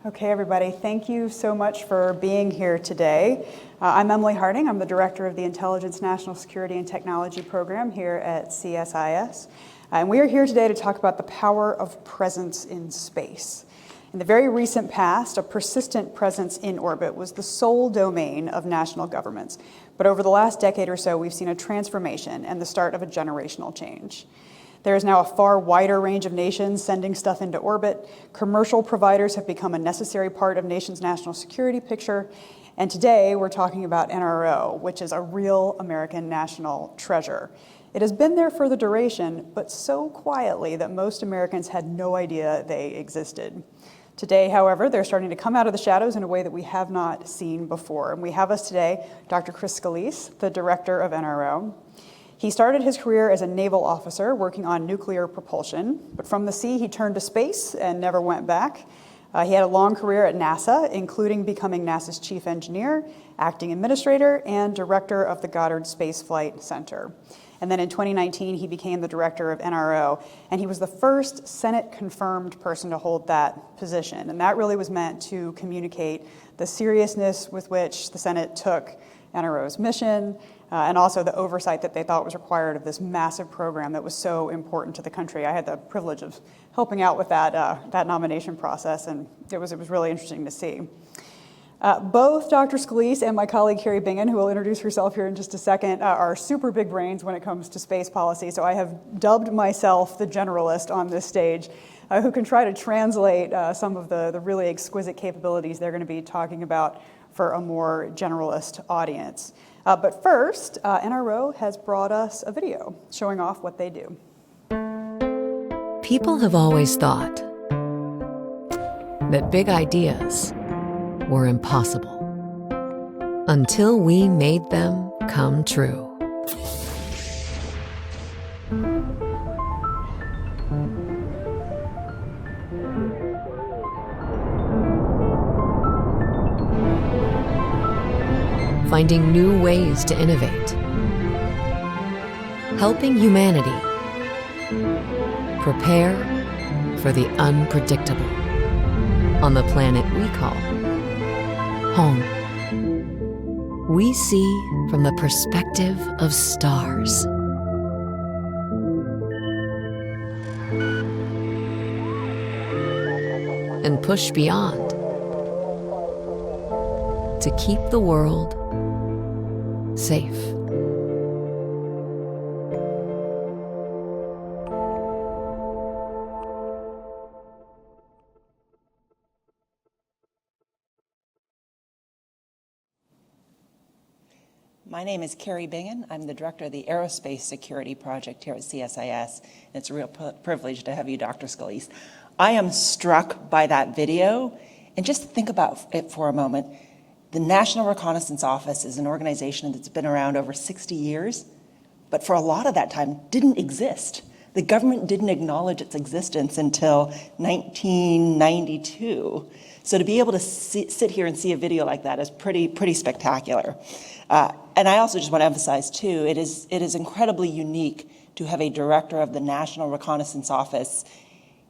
Okay, everybody, thank you so much for being here today. I'm Emily Harding. I'm the director of the Intelligence National Security and Technology Program here at CSIS. And we are here today to talk about the power of presence in space. In the very recent past, a persistent presence in orbit was the sole domain of national governments. But over the last decade or so, we've seen a transformation and the start of a generational change. There is now a far wider range of nations sending stuff into orbit. Commercial providers have become a necessary part of nations' national security picture. And today we're talking about NRO, which is a real American national treasure. It has been there for the duration, but so quietly that most Americans had no idea they existed. Today, however, they're starting to come out of the shadows in a way that we have not seen before. And we have us today Dr. Chris Scolese, the director of NRO. He started his career as a naval officer working on nuclear propulsion, but from the sea he turned to space and never went back. He had a long career at NASA, including becoming NASA's chief engineer, acting administrator, and director of the Goddard Space Flight Center. And then in 2019, he became the director of NRO, and he was the first Senate-confirmed person to hold that position. And that really was meant to communicate the seriousness with which the Senate took NRO's mission, and also the oversight that they thought was required of this massive program that was so important to the country. I had the privilege of helping out with that nomination process, and it was really interesting to see. Both Dr. Scolese and my colleague Kari Bingen, who will introduce herself here in just a second, are super big brains when it comes to space policy, so I have dubbed myself the generalist on this stage, who can try to translate some of the really exquisite capabilities they're going to be talking about for a more generalist audience. But first, NRO has brought us a video showing off what they do. People have always thought that big ideas were impossible until we made them come true. Finding new ways to innovate, helping humanity prepare for the unpredictable on the planet we call home. We see from the perspective of stars. And push beyond to keep the world safe. My name is Kari Bingen. I'm the director of the Aerospace Security Project here at CSIS. And it's a real privilege to have you, Dr. Scolese. I am struck by that video, and just think about it for a moment. The National Reconnaissance Office is an organization that's been around over 60 years, but for a lot of that time didn't exist. The government didn't acknowledge its existence until 1992. So to be able to sit here and see a video like that is pretty spectacular. And I also just want to emphasize too, it is incredibly unique to have a director of the National Reconnaissance Office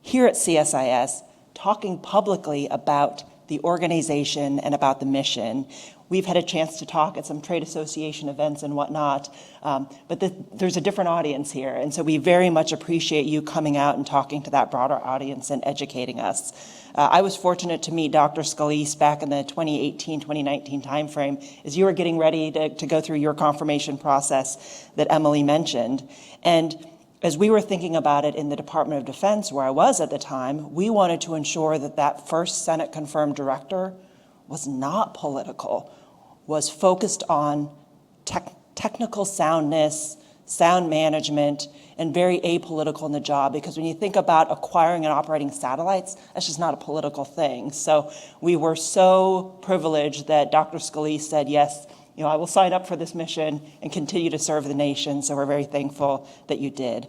here at CSIS talking publicly about the organization and about the mission. We've had a chance to talk at some trade association events and whatnot, but there's a different audience here, and so we very much appreciate you coming out and talking to that broader audience and educating us. I was fortunate to meet Dr. Scolese back in the 2018-2019 timeframe as you were getting ready to go through your confirmation process that Emily mentioned. And as we were thinking about it in the Department of Defense, where I was at the time, we wanted to ensure that that first Senate-confirmed director was not political, was focused on technical soundness, sound management, and very apolitical in the job, because when you think about acquiring and operating satellites, that's just not a political thing. So we were so privileged that Dr. Scolese said, yes, I will sign up for this mission and continue to serve the nation, so we're very thankful that you did.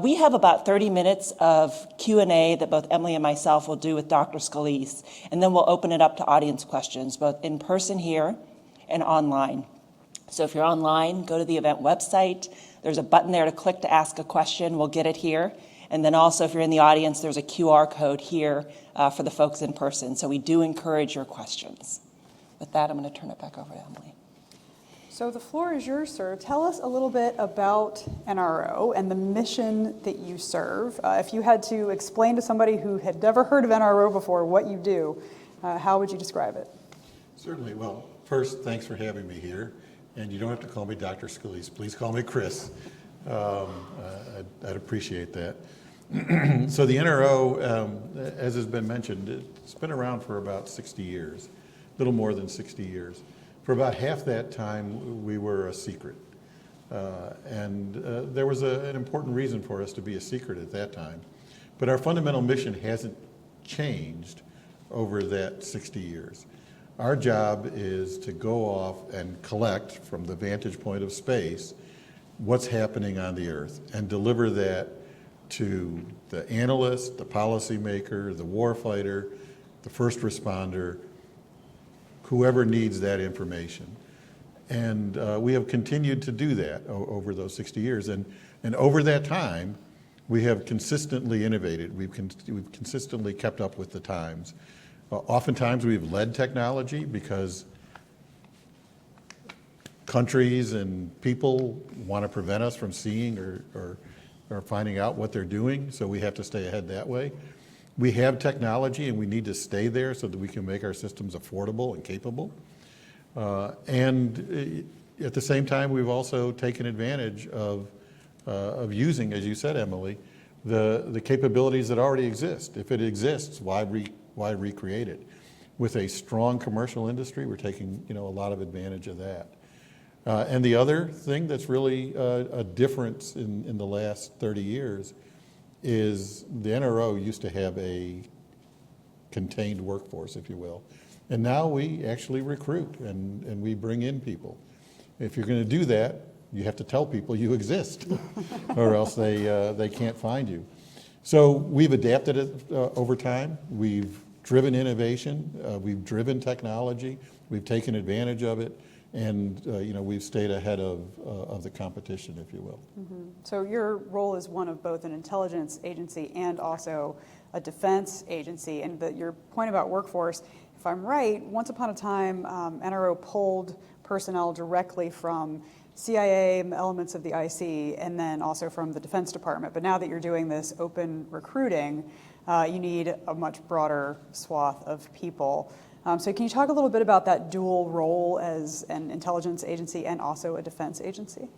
We have about 30 minutes of Q&A that both Emily and myself will do with Dr. Scolese, and then we'll open it up to audience questions, both in person here and online. So if you're online, go to the event website. There's a button there to click to ask a question. We'll get it here. And then also, if you're in the audience, there's a QR code here for the folks in person. So we do encourage your questions. With that, I'm going to turn it back over to Emily. So the floor is yours, sir. Tell us a little bit about NRO and the mission that you serve. If you had to explain to somebody who had never heard of NRO before what you do, how would you describe it? Certainly. Well, first, thanks for having me here. And you don't have to call me Dr. Scolese. Please call me Chris. I'd appreciate that. So the NRO, as has been mentioned, it's been around for about 60 years, a little more than 60 years. For about half that time, we were a secret. And there was an important reason for us to be a secret at that time. But our fundamental mission hasn't changed over that 60 years. Our job is to go off and collect from the vantage point of space what's happening on the Earth and deliver that to the analyst, the policymaker, the warfighter, the first responder, whoever needs that information. And we have continued to do that over those 60 years. And over that time, we have consistently innovated. We've consistently kept up with the times. Oftentimes we've led technology because countries and people want to prevent us from seeing or finding out what they're doing, so we have to stay ahead that way. We have technology and we need to stay there so that we can make our systems affordable and capable. And at the same time, we've also taken advantage of using, as you said, Emily, the capabilities that already exist. If it exists, why recreate it? With a strong commercial industry, we're taking a lot of advantage of that. And the other thing that's really a difference in the last 30 years is the NRO used to have a contained workforce, if you will. And now we actually recruit and we bring in people. If you're going to do that, you have to tell people you exist or else they can't find you. So we've adapted it over time. We've driven innovation. We've driven technology. We've taken advantage of it. And we've stayed ahead of the competition, if you will. Mm-hmm. So your role is one of both an intelligence agency and also a defense agency. And your point about workforce, if I'm right, once upon a time, NRO pulled personnel directly from CIA, elements of the IC, and then also from the Defense Department. But now that you're doing this open recruiting, you need a much broader swath of people. So can you talk a little bit about that dual role as an intelligence agency and also a defense agency?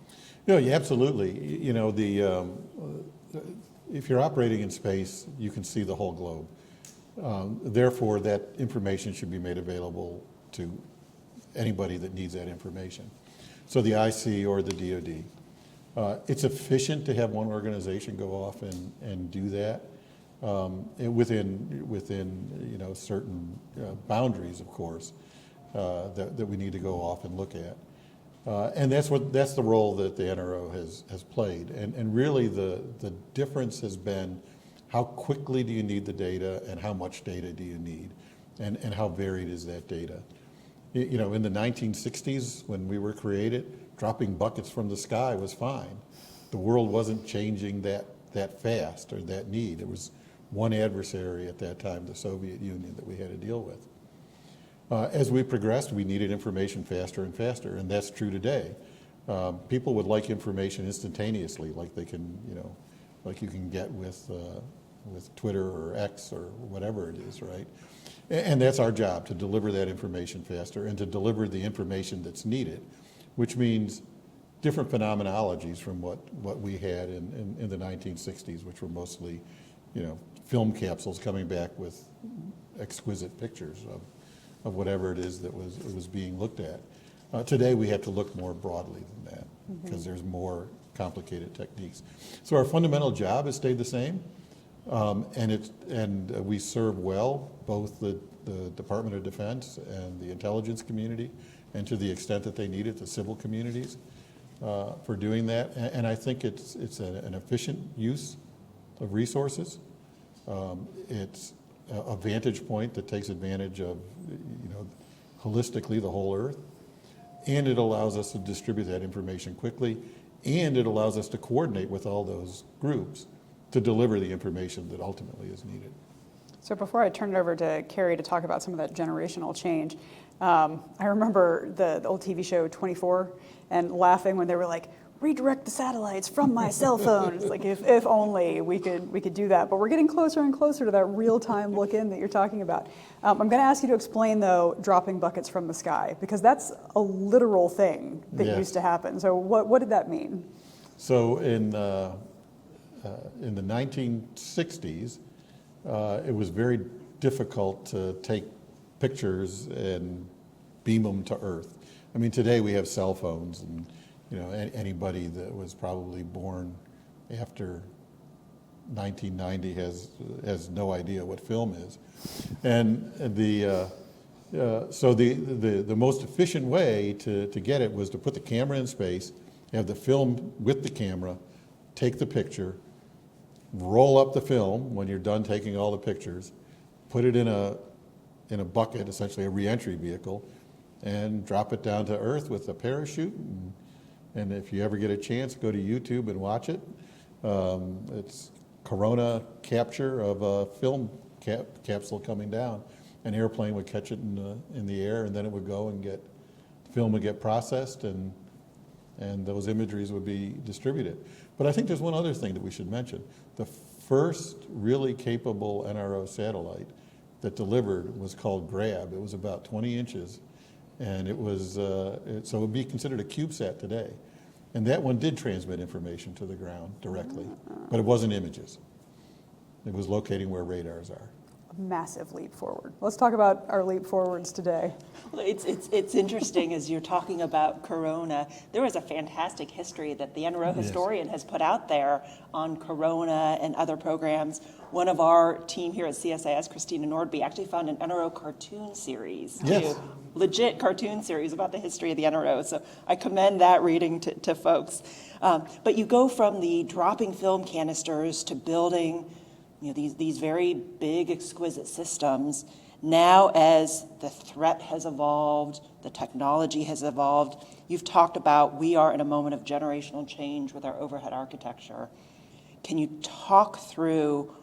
Yeah, absolutely. If you're operating in space, you can see the whole globe. Therefore, that information should be made available to anybody that needs that information. So the IC or the DoD. It's efficient to have one organization go off and do that. Within certain boundaries, of course, that we need to go off and look at, and that's the role that the NRO has played. And really the difference has been how quickly do you need the data and how much data do you need, and how varied is that data. In the 1960s when we were created, dropping buckets from the sky was fine. The world wasn't changing that fast or that need. It was one adversary at that time, the Soviet Union, that we had to deal with. As we progressed, we needed information faster and faster, and that's true today. People would like information instantaneously, like they can, like you can get with Twitter or X or whatever it is, right? And that's our job, to deliver that information faster and to deliver the information that's needed, which means different phenomenologies from what we had in the 1960s, which were mostly, film capsules coming back with exquisite pictures of whatever it is that was being looked at. Today we have to look more broadly than that because there's more complicated techniques. So our fundamental job has stayed the same, and we serve well both the Department of Defense and the intelligence community, and to the extent that they need it, the civil communities, for doing that. And I think it's an efficient use of resources. It's a vantage point that takes advantage of, holistically the whole Earth, and it allows us to distribute that information quickly, and it allows us to coordinate with all those groups to deliver the information that ultimately is needed. So before I turn it over to Kari to talk about some of that generational change, I remember the old TV show 24 and laughing when they were like, redirect the satellites from my cell phone. It's like, if only we could do that. But we're getting closer and closer to that real-time look-in that you're talking about. I'm going to ask you to explain, though, dropping buckets from the sky, because that's a literal thing that Yes. used to happen. So what did that mean? So in the 1960s, it was very difficult to take pictures and beam them to Earth. I mean, today we have cell phones, and anybody that was probably born after 1990 has no idea what film is. And so the most efficient way to get it was to put the camera in space, have the film with the camera, take the picture, roll up the film when you're done taking all the pictures, put it in a bucket, essentially a re-entry vehicle, and drop it down to Earth with a parachute. And if you ever get a chance, go to YouTube and watch it. It's Corona capture of a film capsule coming down. An airplane would catch it in the air, and then it would go and the film would get processed, and those imageries would be distributed. But I think there's one other thing that we should mention. The first really capable NRO satellite that delivered was called GRAB. It was about 20 inches. And it was, so it would be considered a CubeSat today. And that one did transmit information to the ground directly, but it wasn't images. It was locating where radars are. A massive leap forward. Let's talk about our leap forwards today. Well, it's interesting as you're talking about Corona. There was a fantastic history that the NRO historian has put out there on Corona and other programs. One of our team here at CSIS, Christina Nordby, actually found an NRO cartoon series, Yes. too. Legit cartoon series about the history of the NRO. So I commend that reading to folks. But you go from the dropping film canisters to building these very big, exquisite systems. Now, as the threat has evolved, the technology has evolved, you've talked about we are in a moment of generational change with our overhead architecture. Can you talk through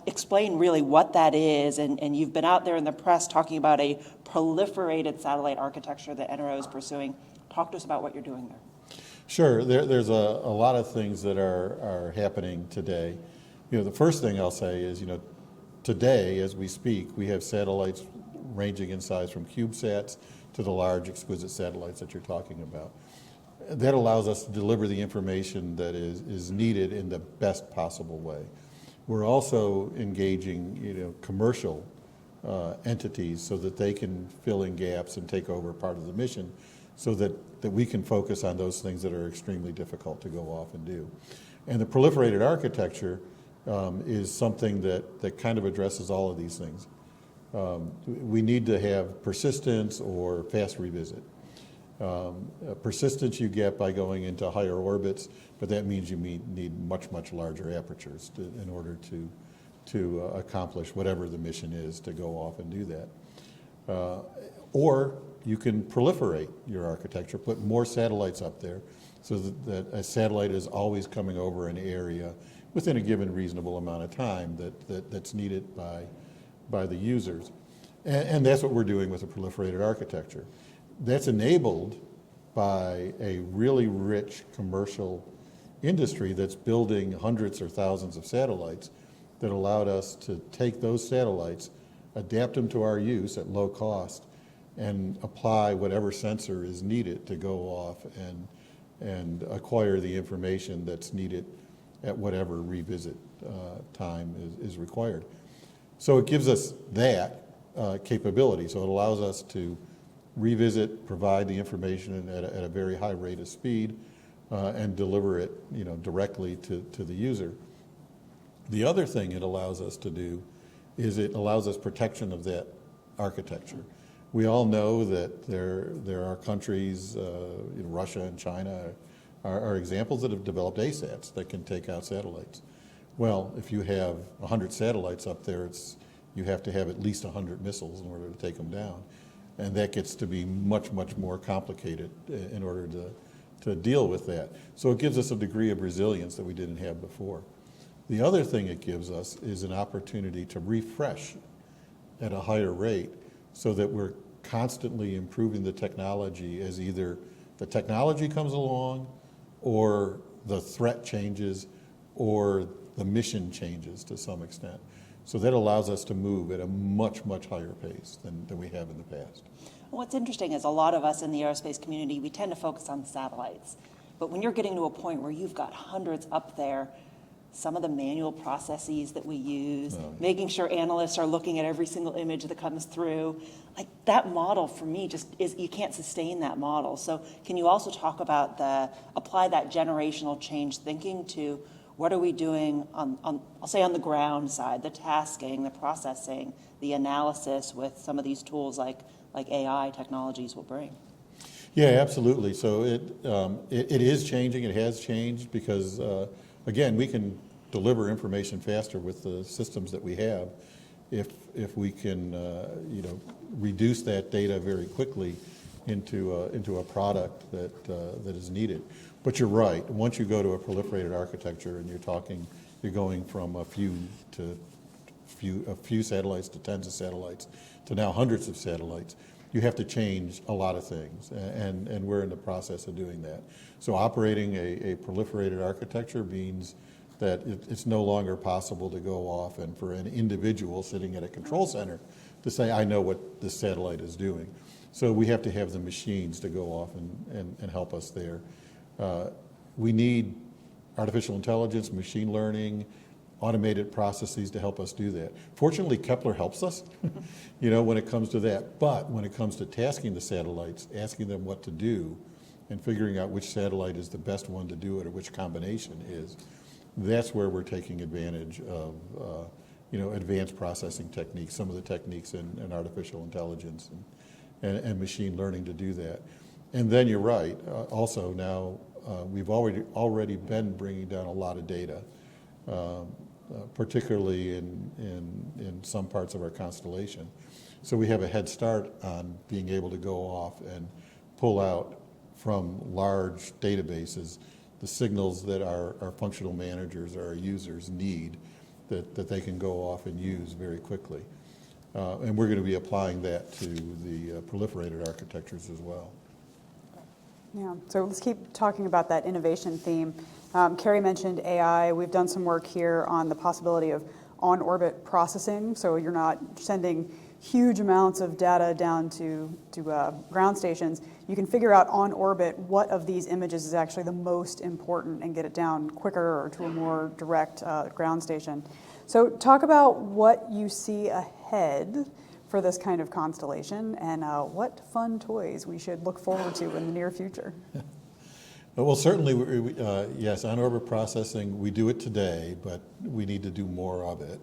explain really what that is? And you've been out there in the press talking about a proliferated satellite architecture that NRO is pursuing. Talk to us about what you're doing there. Sure, there's a lot of things that are happening today. The first thing I'll say is, today, as we speak, we have satellites ranging in size from CubeSats to the large, exquisite satellites that you're talking about. That allows us to deliver the information that is needed in the best possible way. We're also engaging, commercial entities so that they can fill in gaps and take over part of the mission, so that we can focus on those things that are extremely difficult to go off and do. And the proliferated architecture is something that kind of addresses all of these things. We need to have persistence or fast revisit. Persistence you get by going into higher orbits, but that means you need much, much larger apertures in order to accomplish whatever the mission is to go off and do that. Or you can proliferate your architecture, put more satellites up there so that a satellite is always coming over an area within a given reasonable amount of time that's needed by the users. And that's what we're doing with a proliferated architecture. That's enabled by a really rich commercial industry that's building hundreds or thousands of satellites that allowed us to take those satellites, adapt them to our use at low cost, and apply whatever sensor is needed to go off and acquire the information that's needed at whatever revisit time is required. So it gives us that capability. So it allows us to revisit, provide the information at a very high rate of speed, and deliver it directly to the user. The other thing it allows us to do is it allows us protection of that architecture. We all know that there are countries, Russia and China are examples that have developed ASATs that can take out satellites. Well, if you have 100 satellites up there, you have to have at least 100 missiles in order to take them down. And that gets to be much, much more complicated in order to deal with that. So it gives us a degree of resilience that we didn't have before. The other thing it gives us is an opportunity to refresh at a higher rate so that we're constantly improving the technology as either the technology comes along or the threat changes or the mission changes to some extent. So that allows us to move at a much, much higher pace than we have in the past. What's interesting is a lot of us in the aerospace community, we tend to focus on satellites. But when you're getting to a point where you've got hundreds up there, some of the manual processes that we use, making sure analysts are looking at every single image that comes through, like that model for me just is, you can't sustain that model. So can you also talk about apply that generational change thinking to what are we doing on I'll say on the ground side, the tasking, the processing, the analysis with some of these tools like AI technologies will bring? Yeah, absolutely. So it is changing. It has changed because, again, we can deliver information faster with the systems that we have if we can, reduce that data very quickly into a product that is needed. But you're right. Once you go to a proliferated architecture and you're going from a few satellites to tens of satellites to now hundreds of satellites, you have to change a lot of things, and we're in the process of doing that. So operating a proliferated architecture means that it's no longer possible to go off and for an individual sitting at a control center to say, I know what this satellite is doing. So we have to have the machines to go off and help us there. We need artificial intelligence, machine learning, automated processes to help us do that. Fortunately, Kepler helps us, when it comes to that. But when it comes to tasking the satellites, asking them what to do, and figuring out which satellite is the best one to do it or which combination is, that's where we're taking advantage of, advanced processing techniques, some of the techniques in artificial intelligence and machine learning to do that. And then you're right. Also now, we've already been bringing down a lot of data. Particularly in some parts of our constellation. So we have a head start on being able to go off and pull out from large databases the signals that our functional managers or our users need that they can go off and use very quickly. And we're going to be applying that to the proliferated architectures as well. Yeah, so let's keep talking about that innovation theme. Kari mentioned AI. We've done some work here on the possibility of on-orbit processing, so you're not sending huge amounts of data down to ground stations. You can figure out on orbit what of these images is actually the most important and get it down quicker or to a more direct ground station. So talk about what you see ahead for this kind of constellation and what fun toys we should look forward to in the near future. Well, certainly, yes, on-orbit processing, we do it today, but we need to do more of it.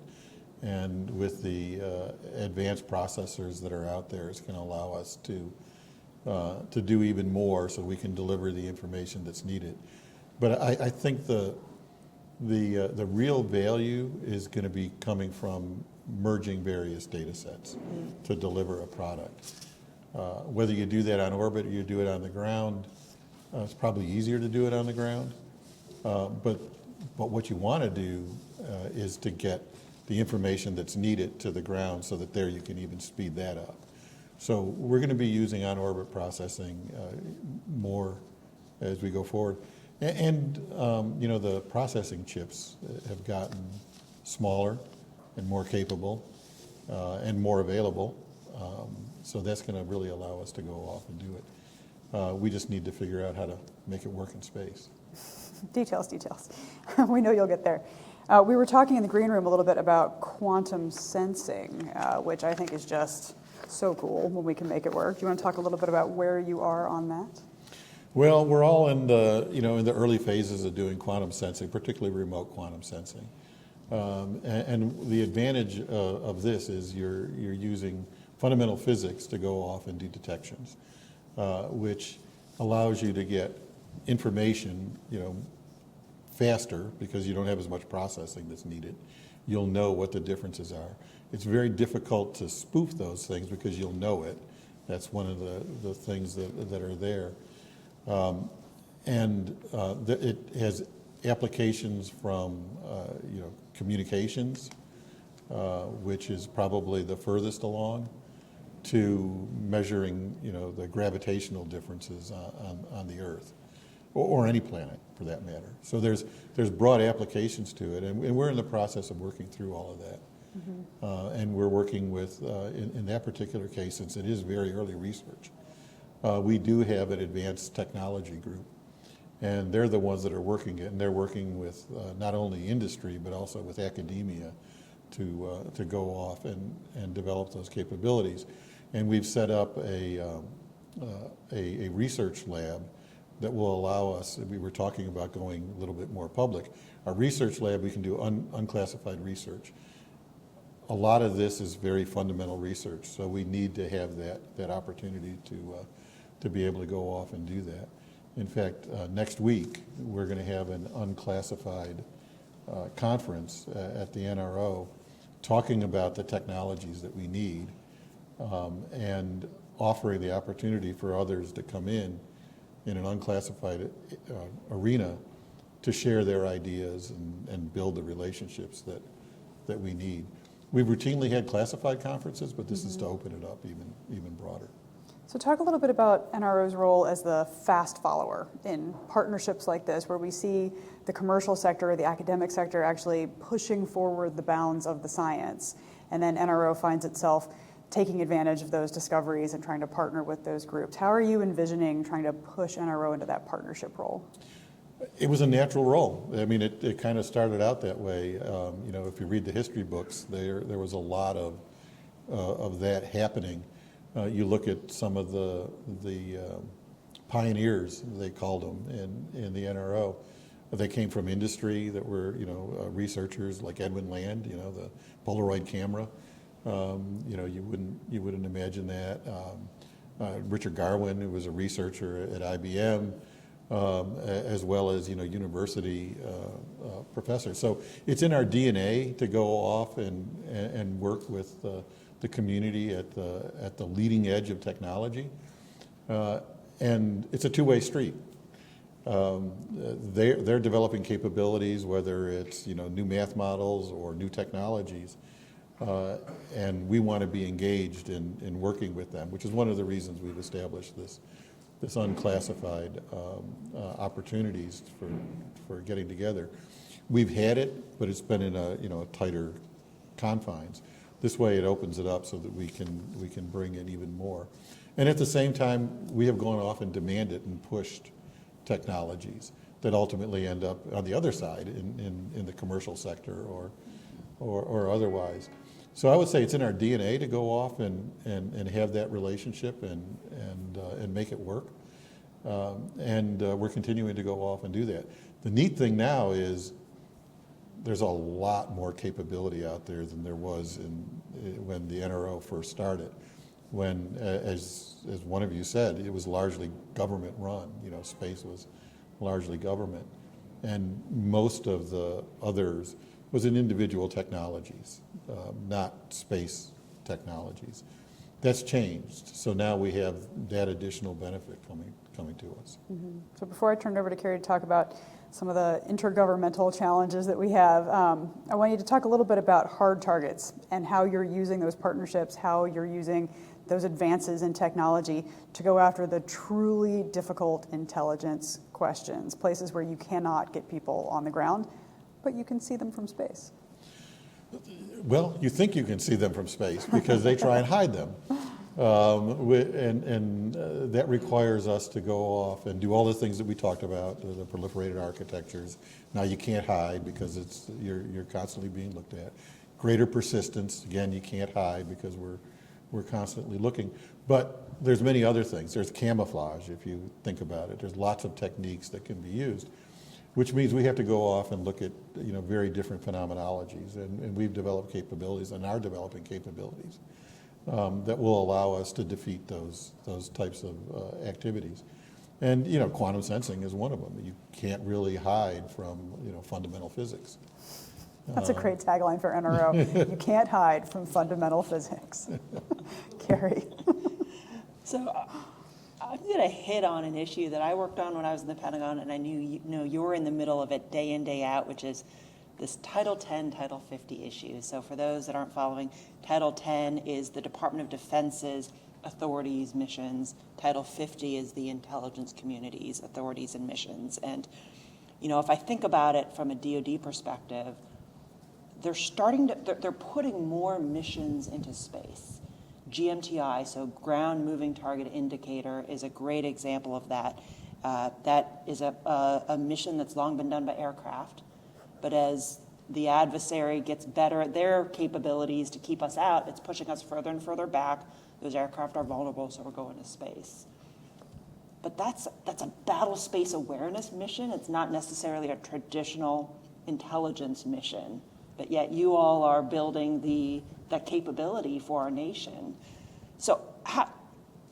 And with the advanced processors that are out there, it's going to allow us to do even more so we can deliver the information that's needed. But I think the real value is going to be coming from merging various data sets to deliver a product. Whether you do that on orbit or you do it on the ground, it's probably easier to do it on the ground. But what you want to do is to get the information that's needed to the ground so that there you can even speed that up. So we're going to be using on-orbit processing more as we go forward. And the processing chips have gotten smaller and more capable and more available. So that's going to really allow us to go off and do it. We just need to figure out how to make it work in space. Details. We know you'll get there. We were talking in the green room a little bit about quantum sensing, which I think is just so cool when we can make it work. Do you want to talk a little bit about where you are on that? Well, we're all in the early phases of doing quantum sensing, particularly remote quantum sensing. And the advantage of this is you're using fundamental physics to go off and do detections, which allows you to get information, faster because you don't have as much processing that's needed. You'll know what the differences are. It's very difficult to spoof those things because you'll know it. That's one of the things that are there. It has applications from communications, which is probably the furthest along, to measuring the gravitational differences on the Earth, or any planet for that matter. So there's broad applications to it, and we're in the process of working through all of that. Mm-hmm. And we're working with, in that particular case, since it is very early research, we do have an advanced technology group, and they're the ones that are working it, and they're working with not only industry but also with academia to go off and develop those capabilities. And we've set up a research lab that will allow us, we were talking about going a little bit more public, our research lab, we can do unclassified research. A lot of this is very fundamental research, so we need to have that opportunity to be able to go off and do that. In fact, next week, we're going to have an unclassified conference at the NRO talking about the technologies that we need, and offering the opportunity for others to come in an unclassified arena to share their ideas and build the relationships that we need. We've routinely had classified conferences, but this is to open it up even broader. So talk a little bit about NRO's role as the fast follower in partnerships like this, where we see the commercial sector or the academic sector actually pushing forward the bounds of the science, and then NRO finds itself taking advantage of those discoveries and trying to partner with those groups. How are you envisioning trying to push NRO into that partnership role? It was a natural role. I mean, it kind of started out that way. If you read the history books, there was a lot of that happening. You look at some of the pioneers, they called them, in the NRO. They came from industry that were, researchers like Edwin Land, the Polaroid camera. You wouldn't imagine that. Richard Garwin, who was a researcher at IBM, as well as university professors. So it's in our DNA to go off and work with the community at the leading edge of technology, and it's a two-way street. They're developing capabilities, whether it's new math models or new technologies. And we want to be engaged in working with them, which is one of the reasons we've established this unclassified opportunities for getting together. We've had it, but it's been in a tighter confines. This way, it opens it up so that we can bring in even more. And at the same time, we have gone off and demanded and pushed technologies that ultimately end up on the other side in the commercial sector or otherwise. So I would say it's in our DNA to go off and have that relationship and make it work. And we're continuing to go off and do that. The neat thing now is there's a lot more capability out there than there was when the NRO first started. When, as one of you said, it was largely government run. Space was largely government, and most of the others was in individual technologies, not space technologies. That's changed. So now we have that additional benefit coming to us. Mm-hmm. So before I turn it over to Kari to talk about some of the intergovernmental challenges that we have, I want you to talk a little bit about hard targets and how you're using those partnerships, how you're using those advances in technology to go after the truly difficult intelligence questions, places where you cannot get people on the ground, but you can see them from space. Well, you think you can see them from space because they try and hide them. And that requires us to go off and do all the things that we talked about, the proliferated architectures. Now you can't hide because you're constantly being looked at. Greater persistence, again, you can't hide because we're constantly looking. But there's many other things. There's camouflage, if you think about it. There's lots of techniques that can be used, which means we have to go off and look at very different phenomenologies. And we've developed capabilities and are developing capabilities that will allow us to defeat those types of activities. And quantum sensing is one of them. You can't really hide from fundamental physics. That's a great tagline for NRO. You can't hide from fundamental physics. Kari. So I'm going to hit on an issue that I worked on when I was in the Pentagon, and I knew you're in the middle of it day in, day out, which is this Title 10, Title 50 issue. So for those that aren't following, Title 10 is the Department of Defense's authorities, missions. Title 50 is the intelligence community's authorities and missions. And, if I think about it from a DoD perspective, they're putting more missions into space. GMTI, so Ground Moving Target Indicator, is a great example of that. That is a mission that's long been done by aircraft, but as the adversary gets better at their capabilities to keep us out, it's pushing us further and further back. Those aircraft are vulnerable, so we're going to space. But that's a battle space awareness mission. It's not necessarily a traditional intelligence mission, but yet you all are building that capability for our nation. So,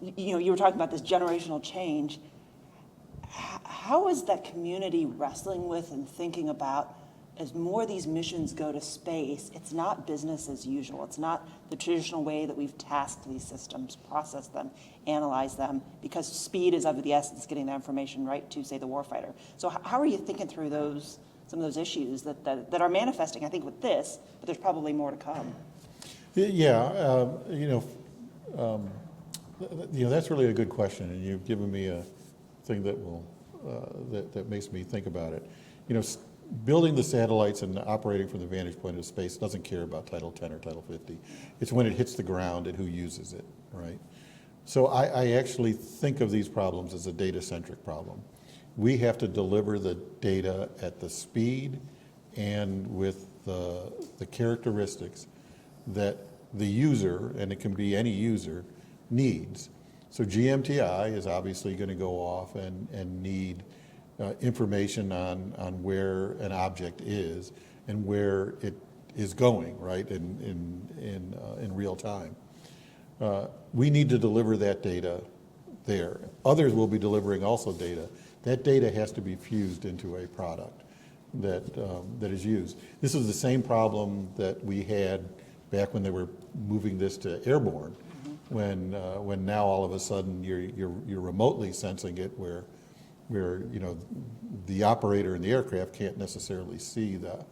you were talking about this generational change. How is that community wrestling with and thinking about, as more of these missions go to space, it's not business as usual. It's not the traditional way that we've tasked these systems, processed them, analyzed them, because speed is of the essence, getting that information right to, say, the warfighter. So how are you thinking through some of those issues that are manifesting, I think, with this, but there's probably more to come? Yeah, that's really a good question, and you've given me a thing that will that makes me think about it. Building the satellites and operating from the vantage point of space doesn't care about Title 10 or Title 50. It's when it hits the ground and who uses it, right? So I actually think of these problems as a data-centric problem. We have to deliver the data at the speed and with the characteristics that the user, and it can be any user, needs. So GMTI is obviously going to go off and need information on where an object is and where it is going, right, in real time. We need to deliver that data there. Others will be delivering also data. That data has to be fused into a product that is used. This is the same problem that we had back when they were moving this to airborne, when now all of a sudden you're remotely sensing it where the operator in the aircraft can't necessarily see the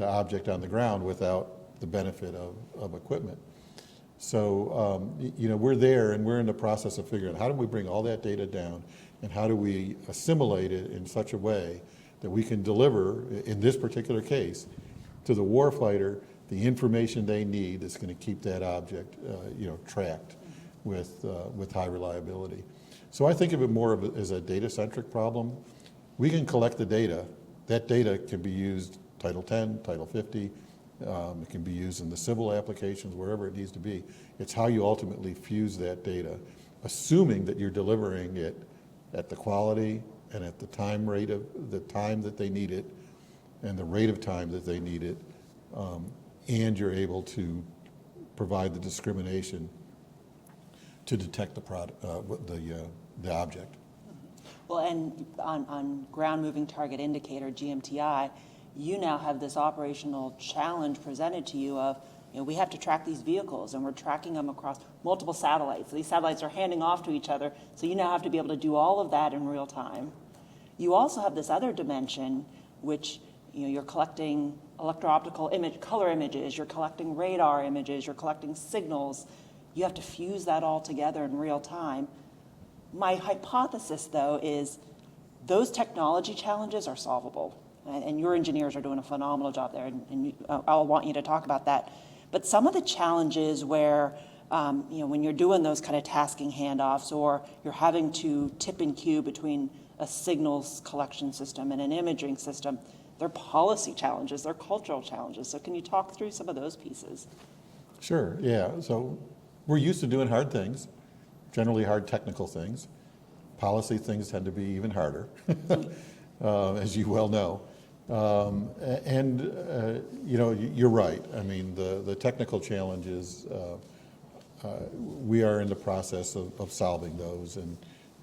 object on the ground without the benefit of equipment. So, we're there, and we're in the process of figuring out how do we bring all that data down, and how do we assimilate it in such a way that we can deliver, in this particular case, to the warfighter the information they need that's going to keep that object, tracked with high reliability. So I think of it more as a data-centric problem. We can collect the data. That data can be used Title 10, Title 50. It can be used in the civil applications, wherever it needs to be. It's how you ultimately fuse that data, assuming that you're delivering it at the quality and at the time that they need it, and the rate of time that they need it, and you're able to provide the discrimination to detect the object. Well, and on Ground Moving Target Indicator, GMTI, you now have this operational challenge presented to you of, we have to track these vehicles, and we're tracking them across multiple satellites. So these satellites are handing off to each other, so you now have to be able to do all of that in real time. You also have this other dimension, which you're collecting electro-optical color images, you're collecting radar images, you're collecting signals. You have to fuse that all together in real time. My hypothesis, though, is those technology challenges are solvable. And your engineers are doing a phenomenal job there, and I'll want you to talk about that. But some of the challenges where, when you're doing those kind of tasking handoffs, or you're having to tip and cue between a signals collection system and an imaging system, they're policy challenges, they're cultural challenges. So can you talk through some of those pieces? Sure, yeah. So we're used to doing hard things, generally hard technical things. Policy things tend to be even harder, as you well know. You're right. I mean, the technical challenges, we are in the process of solving those,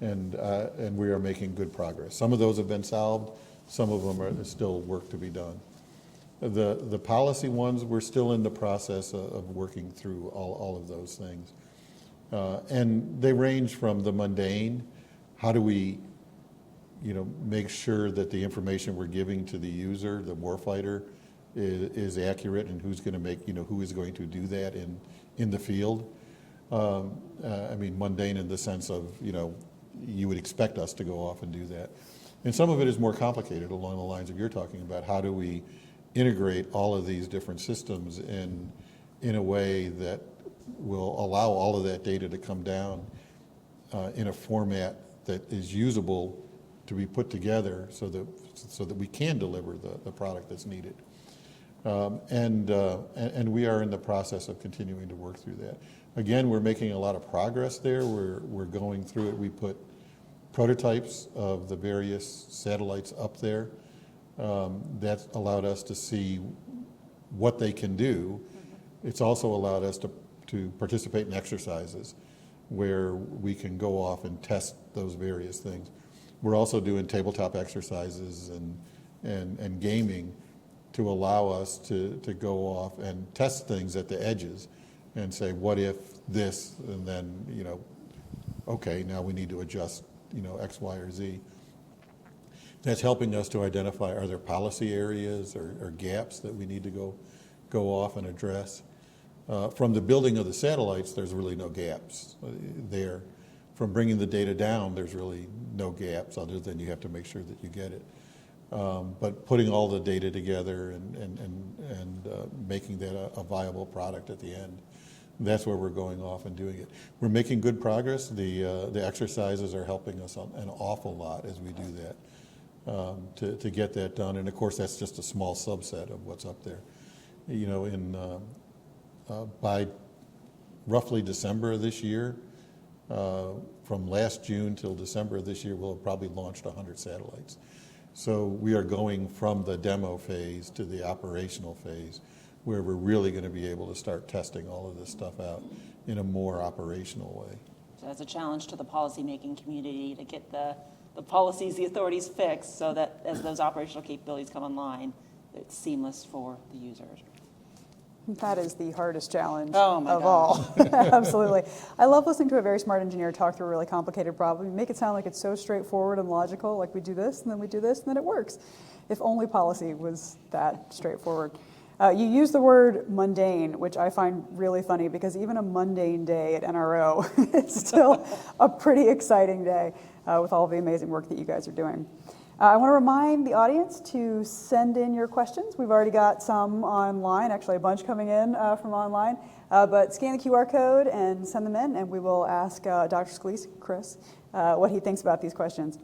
and we are making good progress. Some of those have been solved. Some of them are still work to be done. The policy ones, we're still in the process of working through all of those things. And they range from the mundane, how do we make sure that the information we're giving to the user, the warfighter, is accurate, and who's going to make, who is going to do that in the field. I mean, mundane in the sense of, you would expect us to go off and do that. And some of it is more complicated along the lines of you're talking about. How do we integrate all of these different systems in a way that will allow all of that data to come down in a format that is usable to be put together so that we can deliver the product that's needed. And we are in the process of continuing to work through that. Again, we're making a lot of progress there. We're going through it. We put prototypes of the various satellites up there. That's allowed us to see what they can do. It's also allowed us to participate in exercises where we can go off and test those various things. We're also doing tabletop exercises and gaming to allow us to go off and test things at the edges and say, what if this, and then, okay, now we need to adjust, X, Y, or Z. That's helping us to identify, are there policy areas or gaps that we need to go off and address? From the building of the satellites, there's really no gaps there. From bringing the data down, there's really no gaps other than you have to make sure that you get it. But putting all the data together and making that a viable product at the end, that's where we're going off and doing it. We're making good progress. The exercises are helping us an awful lot as we do that, to get that done. And of course, that's just a small subset of what's up there. By roughly December of this year, from last June till December of this year, we'll have probably launched 100 satellites. So we are going from the demo phase to the operational phase, where we're really going to be able to start testing all of this stuff out in a more operational way. So that's a challenge to the policymaking community to get the policies, the authorities fixed so that as those operational capabilities come online, it's seamless for the users. That is the hardest challenge of all. Absolutely. I love listening to a very smart engineer talk through a really complicated problem. You make it sound like it's so straightforward and logical, like we do this, and then we do this, and then it works. If only policy was that straightforward. You use the word mundane, which I find really funny because even a mundane day at NRO is still a pretty exciting day with all the amazing work that you guys are doing. I want to remind the audience to send in your questions. We've already got some online, actually a bunch coming in from online. But scan the QR code and send them in, and we will ask Dr. Scolese, Chris, what he thinks about these questions.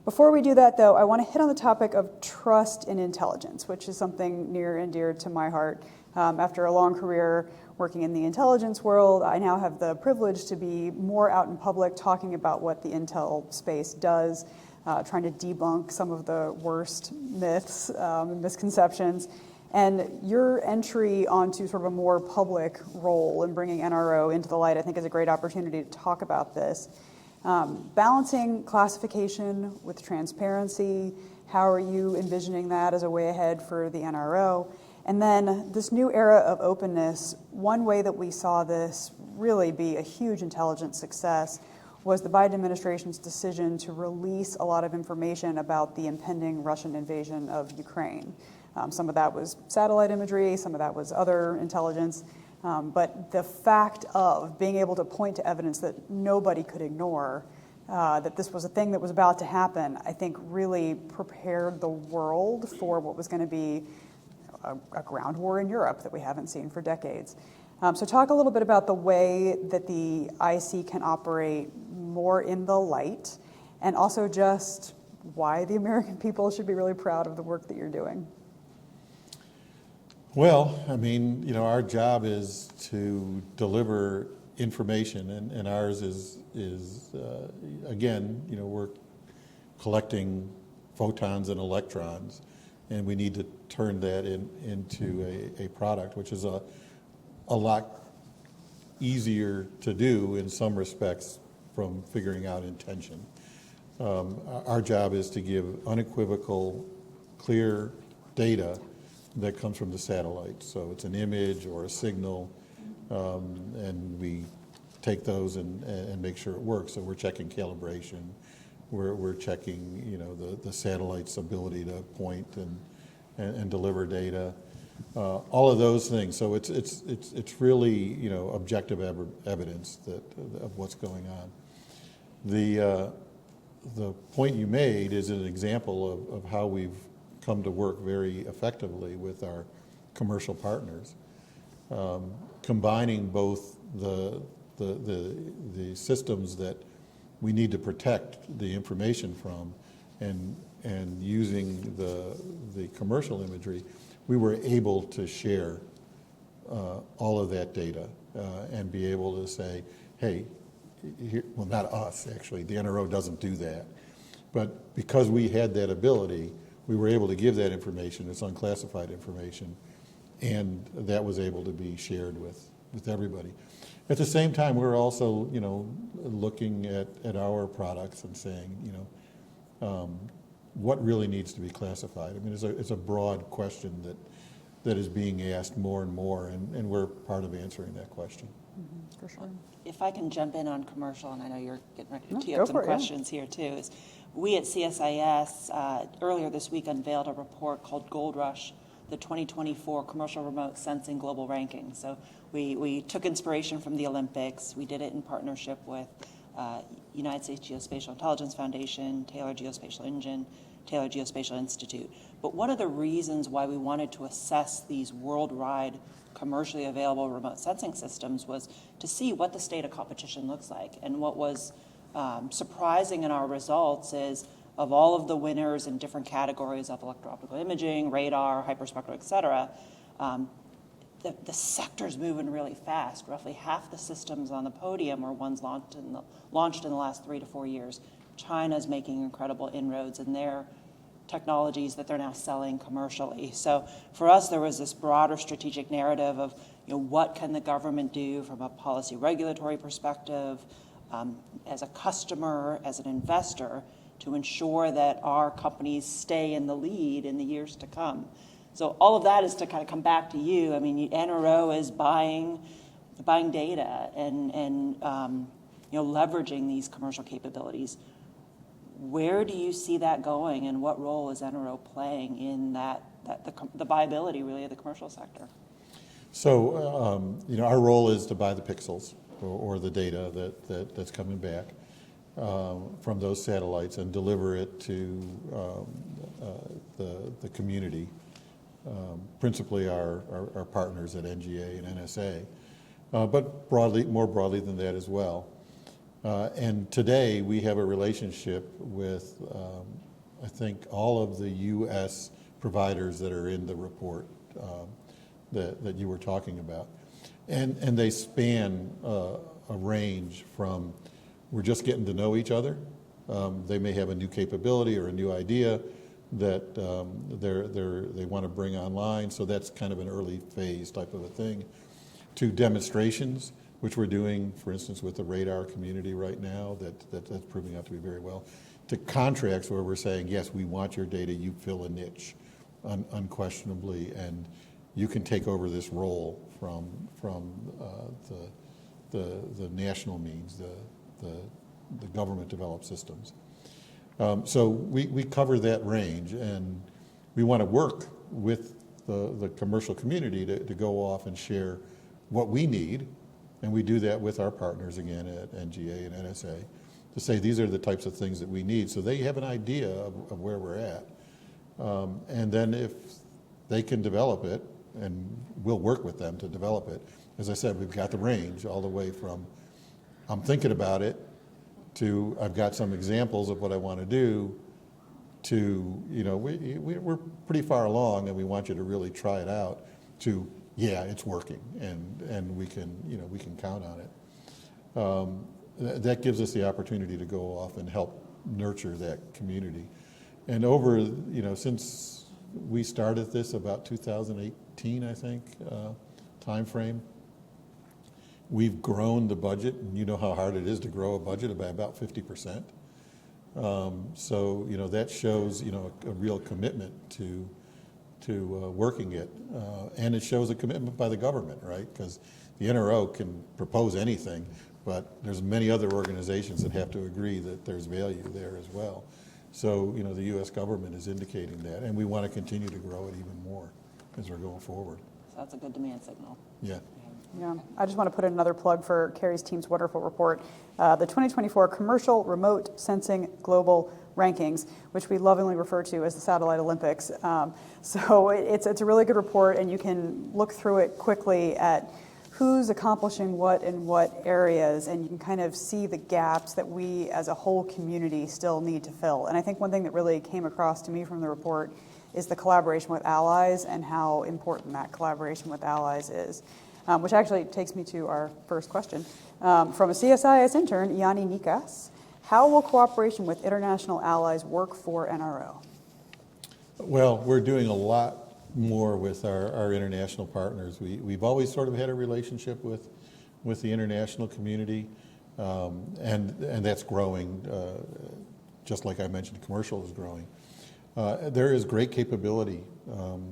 Before we do that, though, I want to hit on the topic of trust in intelligence, which is something near and dear to my heart. After a long career working in the intelligence world, I now have the privilege to be more out in public talking about what the intel space does, trying to debunk some of the worst myths and misconceptions. And your entry onto sort of a more public role in bringing NRO into the light, I think, is a great opportunity to talk about this. Balancing classification with transparency, how are you envisioning that as a way ahead for the NRO? And then this new era of openness, one way that we saw this really be a huge intelligence success was the Biden administration's decision to release a lot of information about the impending Russian invasion of Ukraine. Some of that was satellite imagery, some of that was other intelligence. But the fact of being able to point to evidence that nobody could ignore, that this was a thing that was about to happen, I think really prepared the world for what was going to be a ground war in Europe that we haven't seen for decades. So talk a little bit about the way that the IC can operate more in the light, and also just why the American people should be really proud of the work that you're doing. Well, I mean, our job is to deliver information, and ours is again, we're collecting photons and electrons, and we need to turn that into a product, which is a lot easier to do in some respects from figuring out intention. Our job is to give unequivocal, clear data that comes from the satellite. So it's an image or a signal, and we take those and make sure it works. So we're checking calibration, we're checking, you know, the satellite's ability to point and deliver data, all of those things. So it's really, you know, objective evidence of what's going on. The point you made is an example of how we've come to work very effectively with our commercial partners, combining both the systems that we need to protect the information from and using the commercial imagery. We were able to share all of that data and be able to say, hey, here, well, not us, actually. The NRO doesn't do that. But because we had that ability, we were able to give that information. It's unclassified information. And that was able to be shared with everybody. At the same time, we're also, you know, looking at our products and saying, you know, what really needs to be classified. I mean, it's a broad question that is being asked more and more, and we're part of answering that question. Mm-hmm, for sure. If I can jump in on commercial, and I know you're getting ready to No, tee go up some for it, yeah. questions here too, is we at CSIS earlier this week unveiled a report called Gold Rush, the 2024 Commercial Remote Sensing Global Ranking. So we took inspiration from the Olympics. We did it in partnership with United States Geospatial Intelligence Foundation, Taylor Geospatial Engine, Taylor Geospatial Institute. But one of the reasons why we wanted to assess these worldwide commercially available remote sensing systems was to see what the state of competition looks like. And what was surprising in our results is of all of the winners in different categories of electro-optical imaging, radar, hyperspectral, et cetera, the sector's moving really fast. Roughly half the systems on the podium are ones launched in the last 3 to 4 years. China's making incredible inroads in their technologies that they're now selling commercially. So for us, there was this broader strategic narrative of, you know, what can the government do from a policy regulatory perspective, as a customer, as an investor, to ensure that our companies stay in the lead in the years to come. So all of that is to kind of come back to you. I mean, NRO is buying data and you know, leveraging these commercial capabilities. Where do you see that going, and what role is NRO playing in the viability really of the commercial sector? So, you know, our role is to buy the pixels or the data that's coming back from those satellites and deliver it to the community, principally our partners at NGA and NSA, but more broadly than that as well. And today we have a relationship with, I think, all of the U.S. providers that are in the report that you were talking about. And they span a range from we're just getting to know each other. They may have a new capability or a new idea that they want to bring online, so that's kind of an early phase type of a thing, to demonstrations, which we're doing, for instance, with the radar community right now, that's proving out to be very well, to contracts where we're saying, yes, we want your data, you fill a niche, unquestionably, and you can take over this role from the national means, the government-developed systems. So we cover that range, and we want to work with the commercial community to go off and share what we need, and we do that with our partners, again, at NGA and NSA, to say these are the types of things that we need, so they have an idea of where we're at. And then if they can develop it, and we'll work with them to develop it, as I said, we've got the range all the way from I'm thinking about it to I've got some examples of what I want to do to, you know, we're pretty far along and we want you to really try it out, to, yeah, it's working and we can count on it. That gives us the opportunity to go off and help nurture that community. And over, you know, since we started this about 2018, I think, time frame, we've grown the budget, and you know how hard it is to grow a budget by about 50%. So, you know, that shows, you know, a real commitment to working it. And it shows a commitment by the government, right? Because the NRO can propose anything, but there's many other organizations that have to agree that there's value there as well. So, the U.S. government is indicating that, and we want to continue to grow it even more as we're going forward. So that's a good demand signal. Yeah. Yeah, I just want to put in another plug for Kari's team's wonderful report, the 2024 Commercial Remote Sensing Global Rankings, which we lovingly refer to as the Satellite Olympics. So it's a really good report, and you can look through it quickly at who's accomplishing what in what areas, and you can kind of see the gaps that we as a whole community still need to fill. And I think one thing that really came across to me from the report is the collaboration with allies and how important that collaboration with allies is. Which actually takes me to our first question. From a CSIS intern, Yanni Nikas, how will cooperation with international allies work for NRO? Well, we're doing a lot more with our international partners. We've always sort of had a relationship with the international community, and that's growing. Just like I mentioned, commercial is growing. There is great capability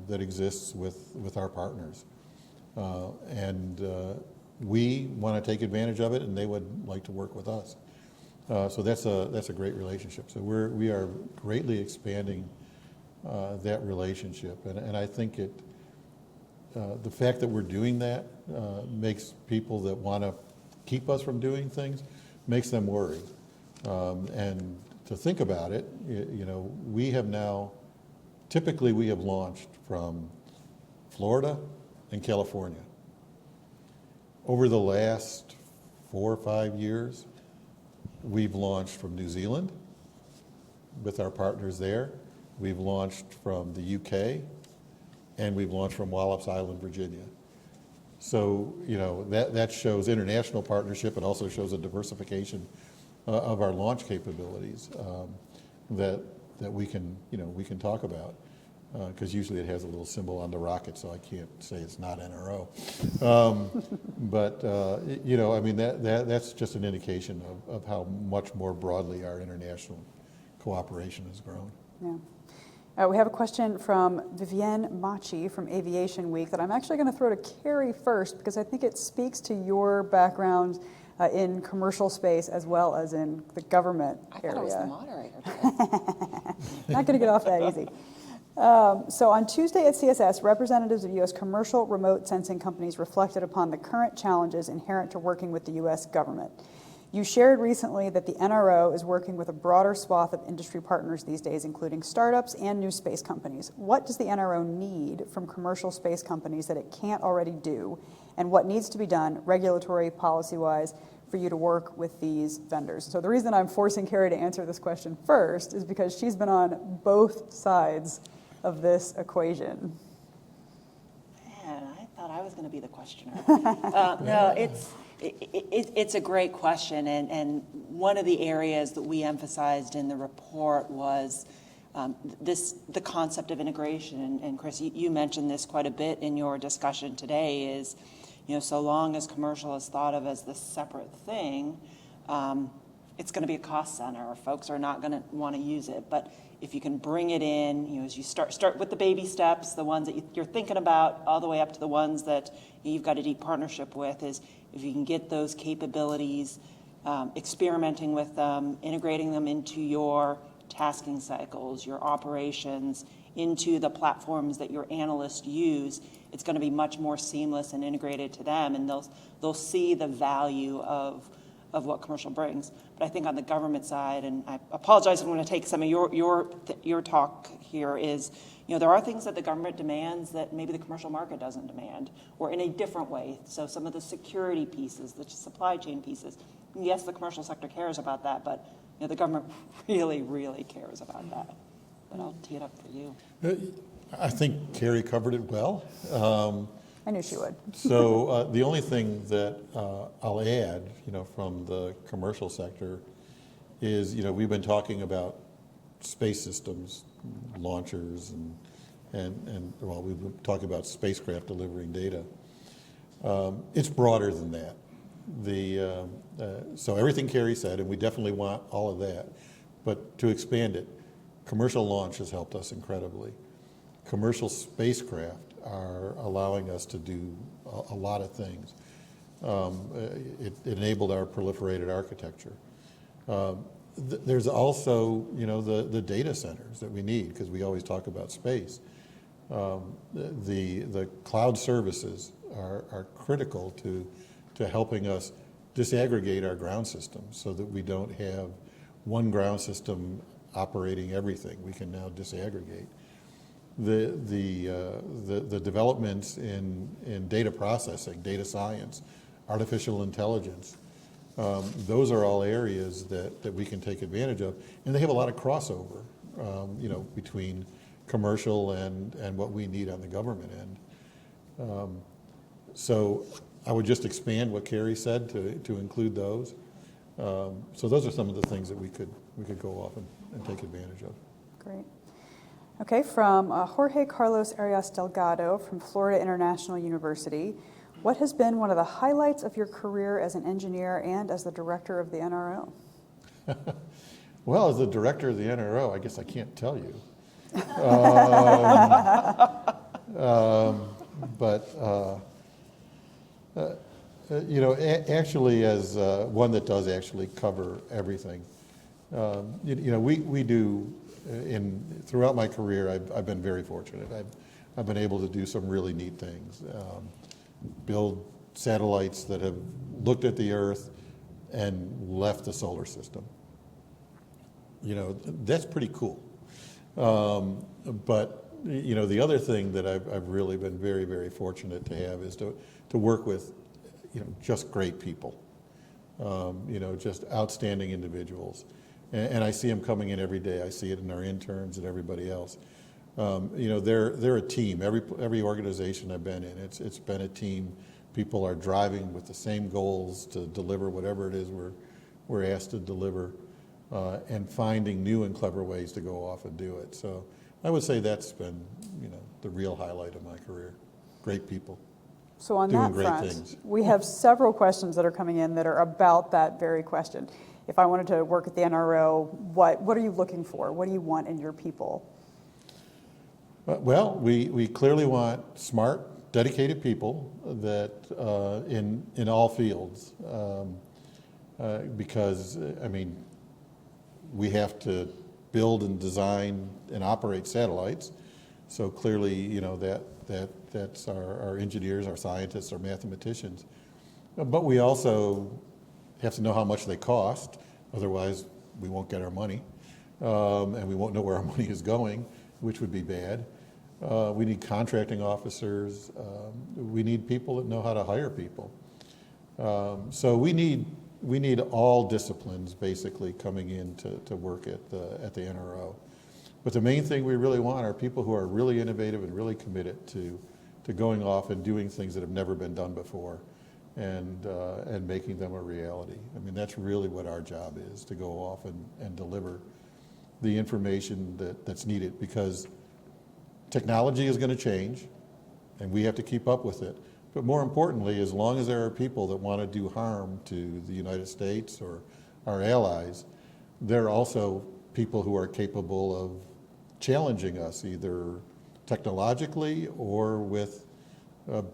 that exists with our partners. And we want to take advantage of it, and they would like to work with us. So that's a great relationship. So we are greatly expanding that relationship, and I think the fact that we're doing that makes people that want to keep us from doing things, makes them worry. And to think about it, we have typically launched from Florida and California. Over the last 4 or 5 years, we've launched from New Zealand with our partners there. We've launched from the UK, and we've launched from Wallops Island, Virginia. So, that shows international partnership. It also shows a diversification of our launch capabilities that we can talk about. Because usually it has a little symbol on the rocket, so I can't say it's not NRO. But that's just an indication of how much more broadly our international cooperation has grown. Yeah. We have a question from Vivienne Machi from Aviation Week that I'm actually going to throw to Kari first, because I think it speaks to your background in commercial space as well as in the government area. I thought I was the moderator today. Not going to get off that easy. So on Tuesday at CSS, representatives of U.S. commercial remote sensing companies reflected upon the current challenges inherent to working with the U.S. government. You shared recently that the NRO is working with a broader swath of industry partners these days, including startups and new space companies. What does the NRO need from commercial space companies that it can't already do, and what needs to be done regulatory, policy-wise, for you to work with these vendors? So the reason I'm forcing Kari to answer this question first is because she's been on both sides of this equation. Man, I thought I was going to be the questioner. No, it's a great question, and one of the areas that we emphasized in the report was the concept of integration. And Chris, you mentioned this quite a bit in your discussion today. Is so long as commercial is thought of as this separate thing, it's going to be a cost center. Folks are not going to want to use it. But if you can bring it in, as you start with the baby steps, the ones that you're thinking about, all the way up to the ones that you've got a deep partnership with, is if you can get those capabilities, experimenting with them, integrating them into your tasking cycles, your operations, into the platforms that your analysts use, it's going to be much more seamless and integrated to them, and they'll see the value of what commercial brings. But I think on the government side, and I apologize if I'm going to take some of your talk here, is there are things that the government demands that maybe the commercial market doesn't demand, or in a different way. So some of the security pieces, the supply chain pieces, yes, the commercial sector cares about that, but the government really, really cares about that. But I'll tee it up for you. I think Kari covered it well. I knew she would. So the only thing that I'll add, from the commercial sector is, we've been talking about space systems, launchers, and we've been talking about spacecraft delivering data. It's broader than that. So everything Kari said, and we definitely want all of that, but to expand it, commercial launch has helped us incredibly. Commercial spacecraft are allowing us to do a lot of things. It enabled our proliferated architecture. There's also, the data centers that we need, because we always talk about space. The cloud services are critical to helping us disaggregate our ground systems so that we don't have one ground system operating everything. We can now disaggregate. The developments in data processing, data science, artificial intelligence, those are all areas that we can take advantage of, and they have a lot of crossover, between commercial and what we need on the government end. So I would just expand what Kari said to include those. So those are some of the things that we could go off and take advantage of. Great. Okay, from Jorge Carlos Arias Delgado from Florida International University. What has been one of the highlights of your career as an engineer and as the director of the NRO? Well, as the director of the NRO, I guess I can't tell you. Actually, as one that does actually cover everything, we do. Throughout my career, I've been very fortunate. I've been able to do some really neat things. Build satellites that have looked at the Earth and left the solar system. That's pretty cool. But the other thing that I've really been very, very fortunate to have is to work with, just great people. Just outstanding individuals. And I see them coming in every day. I see it in our interns and everybody else. They're a team. Every organization I've been in, it's been a team. People are driving with the same goals to deliver whatever it is we're asked to deliver, and finding new and clever ways to go off and do it. So I would say that's been, the real highlight of my career. Great people. So on doing that great front, things. we have several questions that are coming in that are about that very question. If I wanted to work at the NRO, what are you looking for? What do you want in your people? Well, we clearly want smart, dedicated people that in all fields, because we have to build and design and operate satellites. So clearly, that's our engineers, our scientists, our mathematicians. But we also have to know how much they cost, otherwise we won't get our money, and we won't know where our money is going, which would be bad. We need contracting officers. We need people that know how to hire people. So we need all disciplines basically coming in to work at the NRO. But the main thing we really want are people who are really innovative and really committed to going off and doing things that have never been done before, and making them a reality. That's really what our job is, to go off and deliver the information that's needed, because technology is going to change, and we have to keep up with it. But more importantly, as long as there are people that want to do harm to the United States or our allies, there are also people who are capable of challenging us, either technologically or with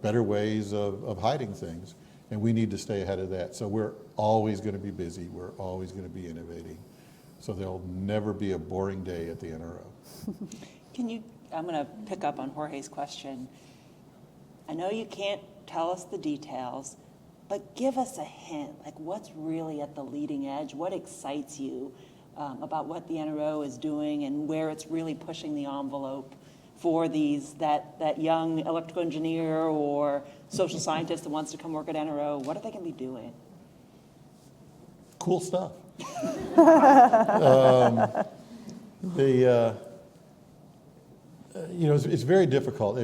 better ways of hiding things. And we need to stay ahead of that. So we're always going to be busy. We're always going to be innovating. So there'll never be a boring day at the NRO. I'm going to pick up on Jorge's question. I know you can't tell us the details, but give us a hint, like what's really at the leading edge? What excites you about what the NRO is doing and where it's really pushing the envelope for that young electrical engineer or social scientist that wants to come work at NRO? What are they going to be doing? Cool stuff. It's very difficult.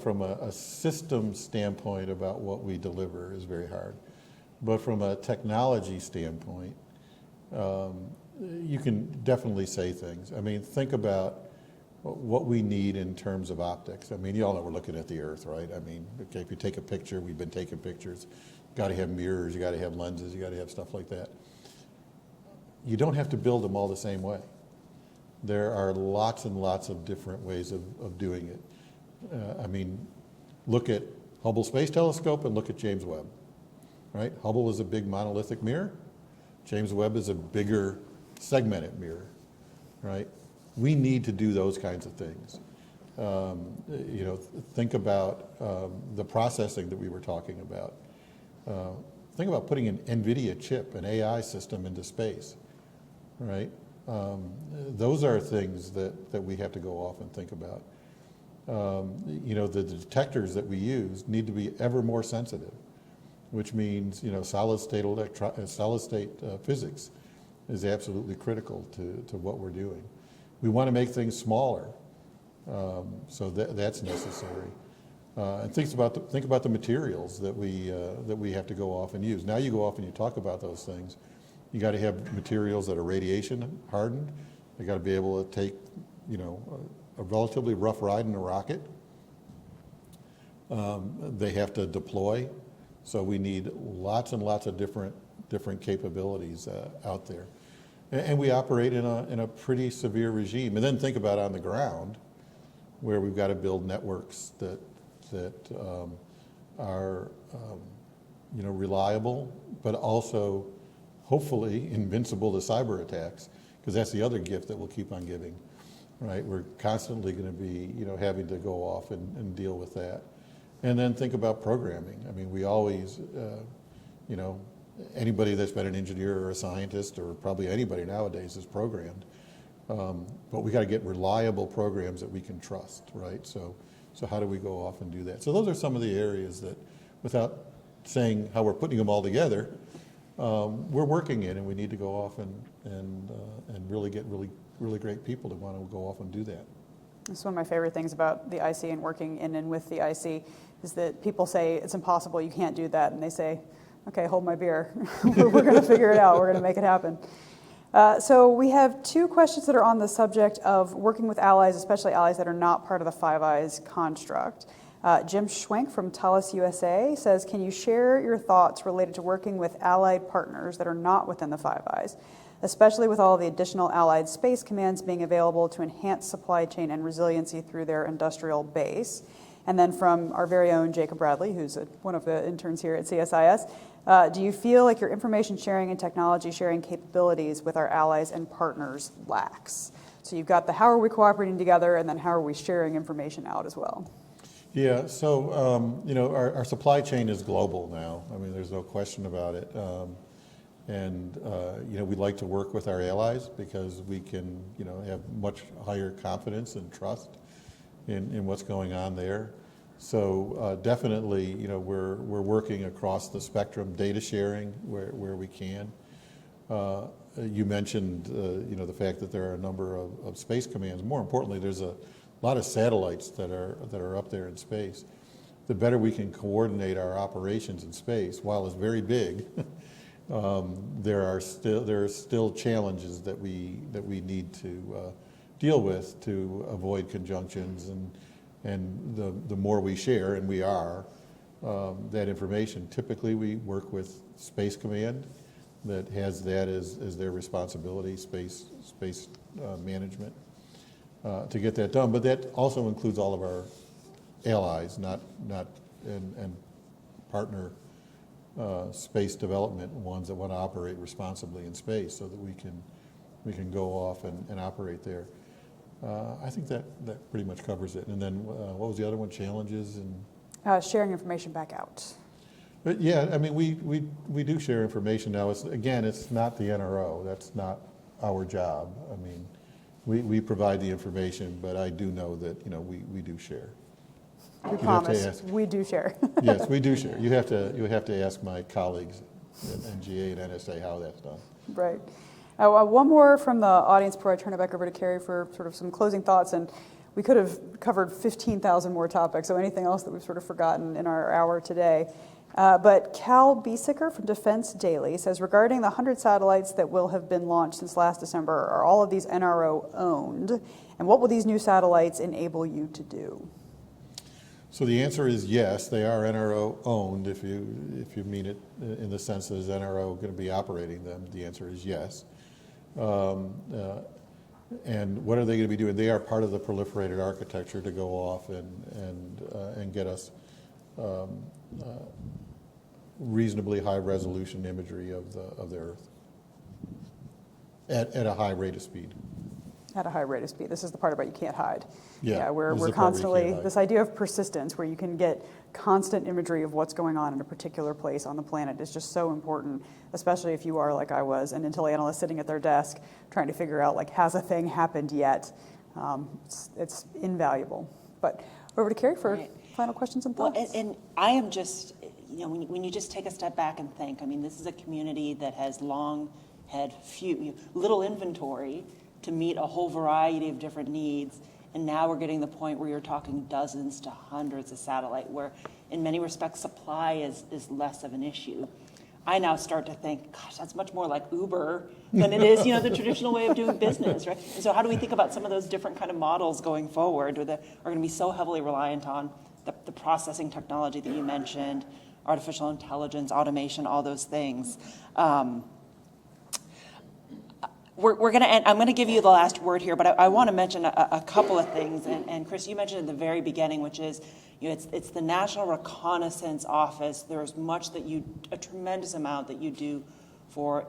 From a system standpoint about what we deliver is very hard. But from a technology standpoint, you can definitely say things. Think about what we need in terms of optics. You all know we're looking at the Earth, right? Okay, if you take a picture, we've been taking pictures. You got to have mirrors, you got to have lenses, you got to have stuff like that. You don't have to build them all the same way. There are lots and lots of different ways of doing it. Look at Hubble Space Telescope and look at James Webb. right? Hubble is a big monolithic mirror. James Webb is a bigger segmented mirror, right? We need to do those kinds of things. Think about the processing that we were talking about. Think about putting an NVIDIA chip, an AI system into space, right? Those are things that we have to go off and think about. The detectors that we use need to be ever more sensitive, which means, solid state physics is absolutely critical to what we're doing. We want to make things smaller, so that's necessary. And think about the materials that we have to go off and use. Now you go off and you talk about those things. You got to have materials that are radiation hardened. They got to be able to take, a relatively rough ride in a rocket. They have to deploy, so we need lots and lots of different capabilities out there. And we operate in a pretty severe regime. And then think about on the ground, where we've got to build networks that are reliable, but also hopefully invincible to cyber attacks, because that's the other gift that we'll keep on giving, right? We're constantly going to be having to go off and deal with that. And then think about programming. I mean, we always, anybody that's been an engineer or a scientist, or probably anybody nowadays, is programmed. But we got to get reliable programs that we can trust, right? So how do we go off and do that? So those are some of the areas that, without saying how we're putting them all together, we're working in, and we need to go off and really get really great people to want to go off and do that. It's one of my favorite things about the IC and working in and with the IC is that people say it's impossible, you can't do that, and they say, okay, hold my beer. We're going to figure it out. We're going to make it happen. So we have two questions that are on the subject of working with allies, especially allies that are not part of the Five Eyes construct. Jim Schwenk from Thales USA says, can you share your thoughts related to working with allied partners that are not within the Five Eyes, especially with all the additional allied space commands being available to enhance supply chain and resiliency through their industrial base? And then from our very own Jacob Bradley, who's one of the interns here at CSIS, do you feel like your information sharing and technology sharing capabilities with our allies and partners lacks? So you've got the how are we cooperating together, and then how are we sharing information out as well? Yeah, so our supply chain is global now. I mean, there's no question about it. We like to work with our allies because we can have much higher confidence and trust in what's going on there. So definitely, we're working across the spectrum, data sharing where we can. You mentioned, the fact that there are a number of space commands. More importantly, there's a lot of satellites that are up there in space. The better we can coordinate our operations in space, while it's very big, there are still challenges that we need to deal with to avoid conjunctions, and the more we share, and we are, that information. Typically, we work with Space Command that has that as their responsibility, space management, to get that done. But that also includes all of our allies, and partner space development ones that want to operate responsibly in space, so that we can go off and operate there. I think that pretty much covers it. And then what was the other one? Challenges and Sharing information back out. But yeah, I mean, we do share information now. It's not the NRO. That's not our job. I mean, we provide the information, but I do know that we do share. We promise. We do share. Yes, we do share. You have to ask my colleagues at NGA and NSA how that's done. Right. One more from the audience before I turn it back over to Kari for sort of some closing thoughts. And we could have covered 15,000 more topics, so anything else that we've sort of forgotten in our hour today. But Cal Biesiker from Defense Daily says, regarding the 100 satellites that will have been launched since last December, are all of these NRO owned? And what will these new satellites enable you to do? So the answer is yes, they are NRO owned. If you mean it in the sense that is NRO going to be operating them, the answer is yes. And what are they going to be doing? They are part of the proliferated architecture to go off and get us reasonably high resolution imagery of the Earth at a high rate of speed. At a high rate of speed. This is the part about you can't hide. Yeah, we're this is the part where you constantly, can't hide. this idea of persistence, where you can get constant imagery of what's going on in a particular place on the planet, is just so important, especially if you are, like I was, an intel analyst sitting at their desk trying to figure out, like, has a thing happened yet? It's invaluable. But over to Kari for Right. final questions and Well, thoughts. and I am just, when you just take a step back and think, I mean, this is a community that has long had little inventory to meet a whole variety of different needs. And now we're getting to the point where you're talking dozens to hundreds of satellite, where in many respects supply is less of an issue. I now start to think, gosh, that's much more like Uber than it is, the traditional way of doing business, right? And so how do we think about some of those different kind of models going forward that are going to be so heavily reliant on the processing technology that you mentioned, artificial intelligence, automation, all those things? We're going to end. I'm going to give you the last word here, but I want to mention a couple of things. And Chris, you mentioned at the very beginning, which is, it's the National Reconnaissance Office. There's a tremendous amount that you do for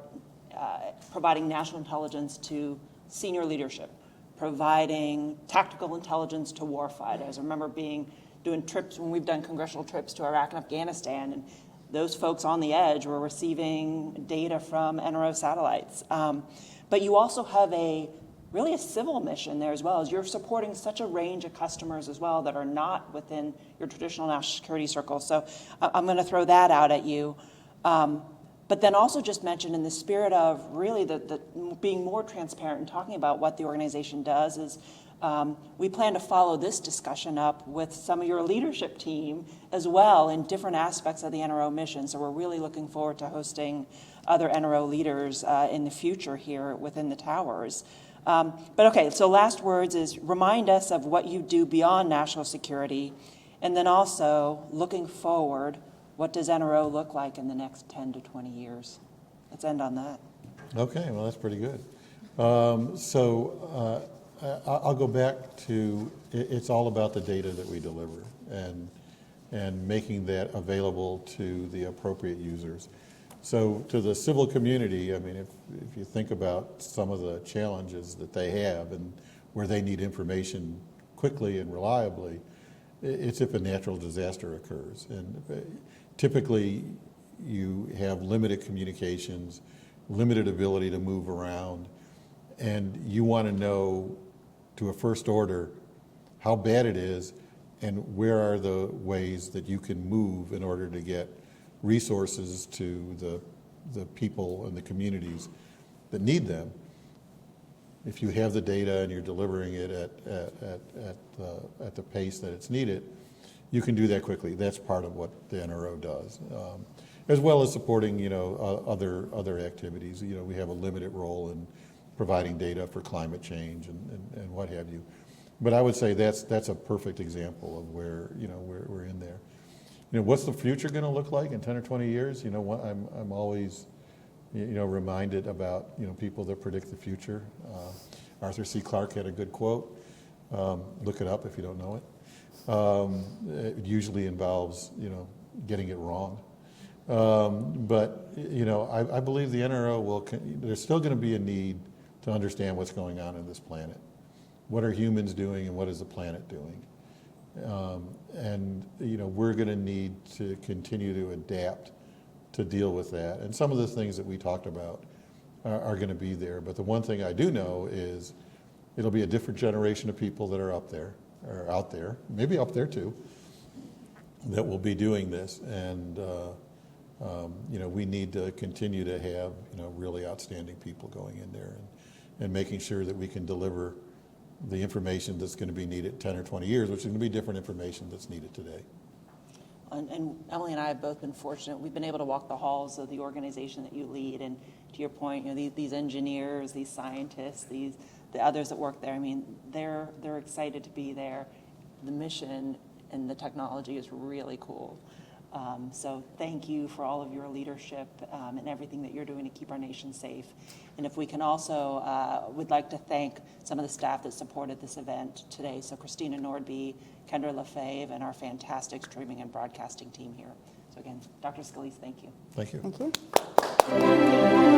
providing national intelligence to senior leadership, providing tactical intelligence to warfighters. I remember doing trips when we've done congressional trips to Iraq and Afghanistan, and those folks on the edge were receiving data from NRO satellites. But you also have really a civil mission there as well, as you're supporting such a range of customers as well that are not within your traditional national security circle. So I'm going to throw that out at you. But then also just mention, in the spirit of really the being more transparent and talking about what the organization does, is we plan to follow this discussion up with some of your leadership team as well in different aspects of the NRO mission. So we're really looking forward to hosting other NRO leaders in the future here within the towers. But okay, so last words is remind us of what you do beyond national security, and then also looking forward, what does NRO look like in the next 10 to 20 years? Let's end on that. Okay, well, that's pretty good. I'll go back to, it's all about the data that we deliver and making that available to the appropriate users. So to the civil community, I mean, if you think about some of the challenges that they have and where they need information quickly and reliably, it's if a natural disaster occurs. And typically you have limited communications, limited ability to move around, and you want to know to a first order how bad it is and where are the ways that you can move in order to get resources to the people and the communities that need them. If you have the data and you're delivering it at the pace that it's needed, you can do that quickly. That's part of what the NRO does, as well as supporting other activities. We have a limited role in providing data for climate change and what have you. But I would say that's a perfect example of where we're in there. What's the future going to look like in 10 or 20 years? I'm always, reminded about, people that predict the future. Arthur C. Clarke had a good quote. Look it up if you don't know it. It usually involves, getting it wrong. But I believe the NRO there's still going to be a need to understand what's going on this planet. What are humans doing and what is the planet doing? We're going to need to continue to adapt to deal with that. And some of the things that we talked about are going to be there. But the one thing I do know is it'll be a different generation of people that are out there, maybe up there too, that will be doing this. And, we need to continue to have, really outstanding people going in there and making sure that we can deliver the information that's going to be needed 10 or 20 years, which is going to be different information that's needed today. And Emily and I have both been fortunate. We've been able to walk the halls of the organization that you lead. And to your point, these engineers, these scientists, the others that work there, I mean, they're excited to be there. The mission and the technology is really cool. So thank you for all of your leadership and everything that you're doing to keep our nation safe. And if we can also, we'd like to thank some of the staff that supported this event today. So Christina Nordby, Kendra Lefebvre, and our fantastic streaming and broadcasting team here. So So again, Dr. Scolese, thank you. Thank you. Thank you.